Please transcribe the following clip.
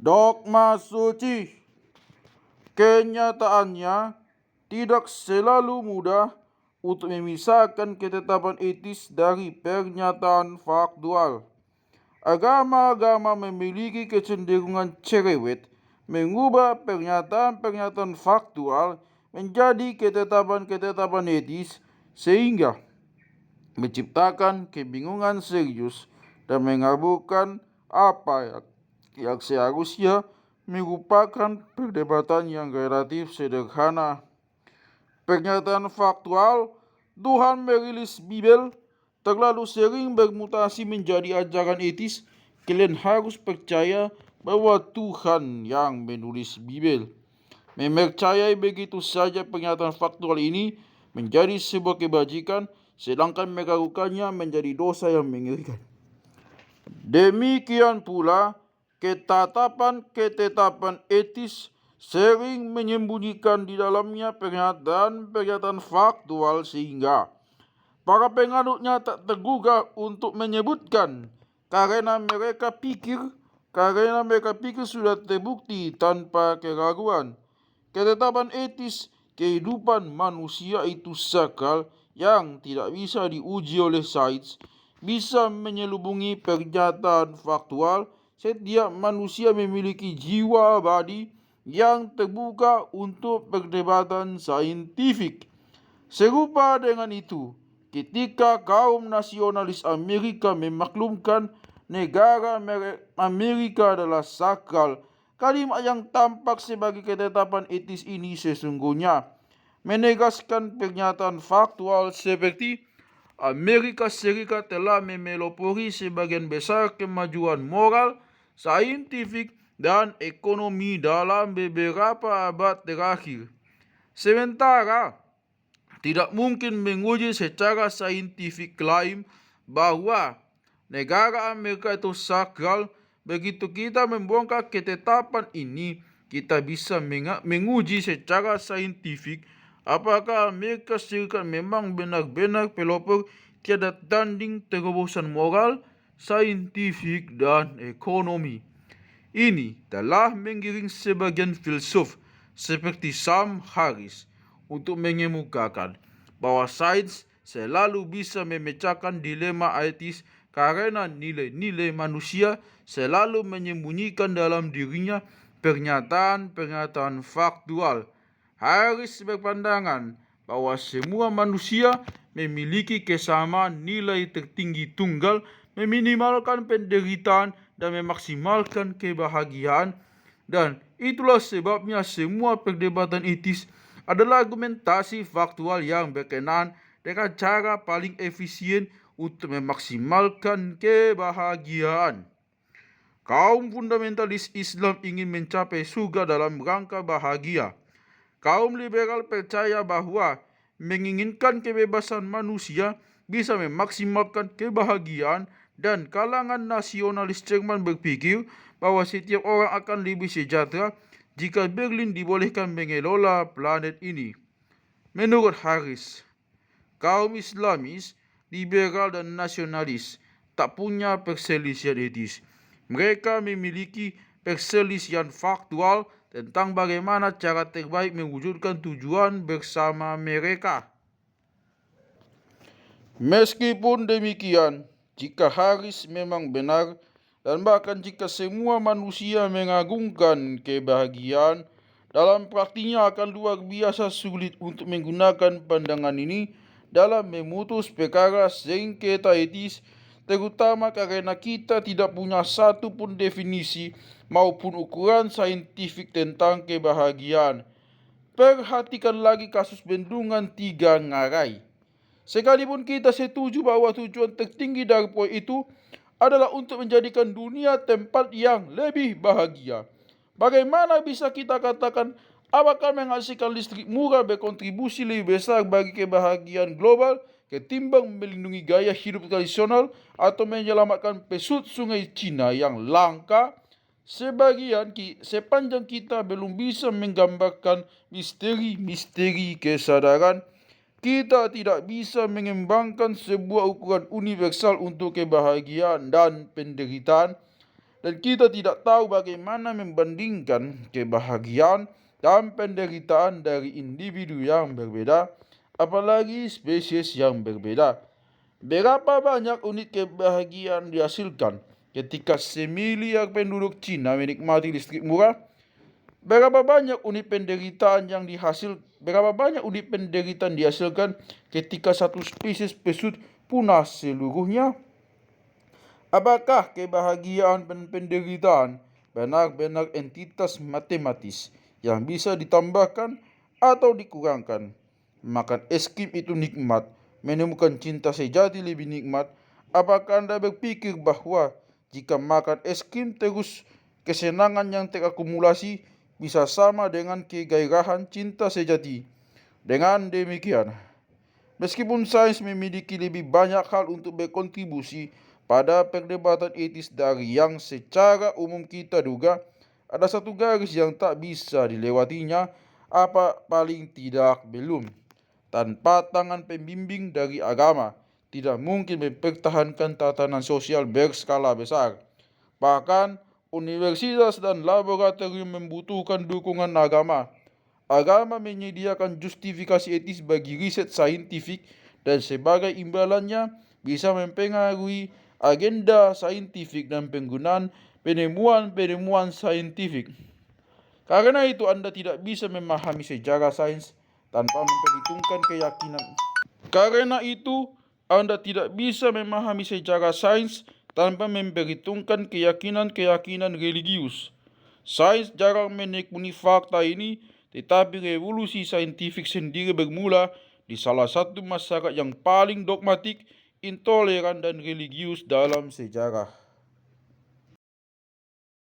Dogma suci. Kenyataannya, tidak selalu mudah untuk memisahkan ketetapan etis dari pernyataan faktual. Agama-agama memiliki kecenderungan cerewet mengubah pernyataan-pernyataan faktual menjadi ketetapan-ketetapan etis, sehingga menciptakan kebingungan serius dan mengaburkan apa yang seharusnya merupakan perdebatan yang relatif sederhana. Pernyataan faktual Tuhan merilis Bibel terlalu sering bermutasi menjadi ajaran etis. Kalian harus percaya bahwa Tuhan yang menulis Bibel. Mempercayai begitu saja pernyataan faktual ini menjadi sebuah kebajikan, sedangkan melakukannya menjadi dosa yang mengerikan. Demikian pula, ketetapan-ketetapan etis sering menyembunyikan di dalamnya pernyataan-pernyataan faktual, sehingga para penganutnya tak tergugah untuk menyebutkan karena mereka pikir sudah terbukti tanpa keraguan. Ketetapan etis kehidupan manusia itu sakral yang tidak bisa diuji oleh sains, bisa menyelubungi pernyataan faktual. Setiap manusia memiliki jiwa abadi yang terbuka untuk perdebatan saintifik. Serupa dengan itu, ketika kaum nasionalis Amerika memaklumkan negara Amerika adalah sakral, kalimat yang tampak sebagai ketetapan etis ini sesungguhnya menegaskan pernyataan faktual seperti Amerika Serikat telah memelopori sebagian besar kemajuan moral, saintifik, dan ekonomi dalam beberapa abad terakhir. Sementara tidak mungkin menguji secara saintifik klaim bahwa negara Amerika itu sakral. Begitu kita membongkar ketetapan ini, kita bisa menguji secara saintifik apakah Amerika Serikat memang benar-benar pelopor tiada tanding terobosan moral, saintifik, dan ekonomi. Ini telah menggiring sebagian filsuf seperti Sam Harris untuk mengemukakan bahwa sains selalu bisa memecahkan dilema etis karena nilai-nilai manusia selalu menyembunyikan dalam dirinya pernyataan-pernyataan faktual. Harris berpandangan bahwa semua manusia memiliki kesamaan nilai tertinggi tunggal, meminimalkan penderitaan dan memaksimalkan kebahagiaan, dan itulah sebabnya semua perdebatan etis adalah argumentasi faktual yang berkenaan dengan cara paling efisien untuk memaksimalkan kebahagiaan. Kaum fundamentalis Islam ingin mencapai surga dalam rangka bahagia. Kaum liberal percaya bahwa menginginkan kebebasan manusia bisa memaksimalkan kebahagiaan, dan kalangan nasionalis Jerman berpikir bahwa setiap orang akan lebih sejahtera jika Berlin dibolehkan mengelola planet ini. Menurut Harris, kaum Islamis, liberal, dan nasionalis tak punya perselisihan etis. Mereka memiliki perselisihan faktual tentang bagaimana cara terbaik mewujudkan tujuan bersama mereka. Meskipun demikian, jika Harris memang benar, dan bahkan jika semua manusia mengagungkan kebahagiaan, dalam praktiknya akan luar biasa sulit untuk menggunakan pandangan ini dalam memutus perkara sengketa etis, terutama karena kita tidak punya satu pun definisi maupun ukuran saintifik tentang kebahagiaan. Perhatikan lagi kasus bendungan Tiga Ngarai. Sekalipun kita setuju bahwa tujuan tertinggi dari proyek itu adalah untuk menjadikan dunia tempat yang lebih bahagia, bagaimana bisa kita katakan apakah menghasilkan listrik murah berkontribusi lebih besar bagi kebahagiaan global ketimbang melindungi gaya hidup tradisional atau menyelamatkan pesut sungai Cina yang langka? Sepanjang kita belum bisa menggambarkan misteri-misteri kesadaran, kita tidak bisa mengembangkan sebuah ukuran universal untuk kebahagiaan dan penderitaan. Dan kita tidak tahu bagaimana membandingkan kebahagiaan dan penderitaan dari individu yang berbeda, apalagi spesies yang berbeda. Berapa banyak unit kebahagiaan dihasilkan ketika semiliar penduduk Cina menikmati listrik murah? Berapa banyak unit penderitaan dihasilkan ketika satu spesies pesut punah seluruhnya? Apakah kebahagiaan dan penderitaan benar-benar entitas matematis yang bisa ditambahkan atau dikurangkan? Makan es krim itu nikmat, menemukan cinta sejati lebih nikmat. Apakah Anda berpikir bahwa jika makan es krim terus, kesenangan yang terakumulasi bisa sama dengan kegairahan cinta sejati? Dengan demikian, meskipun sains memiliki lebih banyak hal untuk berkontribusi pada perdebatan etis dari yang secara umum kita duga, ada satu garis yang tak bisa dilewatinya, apa paling tidak belum. Tanpa tangan pembimbing dari agama, tidak mungkin mempertahankan tatanan sosial berskala besar. Bahkan, universitas dan laboratorium membutuhkan dukungan agama. Agama menyediakan justifikasi etis bagi riset saintifik dan sebagai imbalannya bisa mempengaruhi agenda saintifik dan penggunaan penemuan-penemuan saintifik. Karena itu Anda tidak bisa memahami sejarah sains tanpa memperhitungkan keyakinan. Karena itu Anda tidak bisa memahami sejarah sains tanpa memperhitungkan keyakinan-keyakinan religius. Sains jarang menekuni fakta ini, tetapi revolusi saintifik sendiri bermula di salah satu masyarakat yang paling dogmatik, intoleran, dan religius dalam sejarah.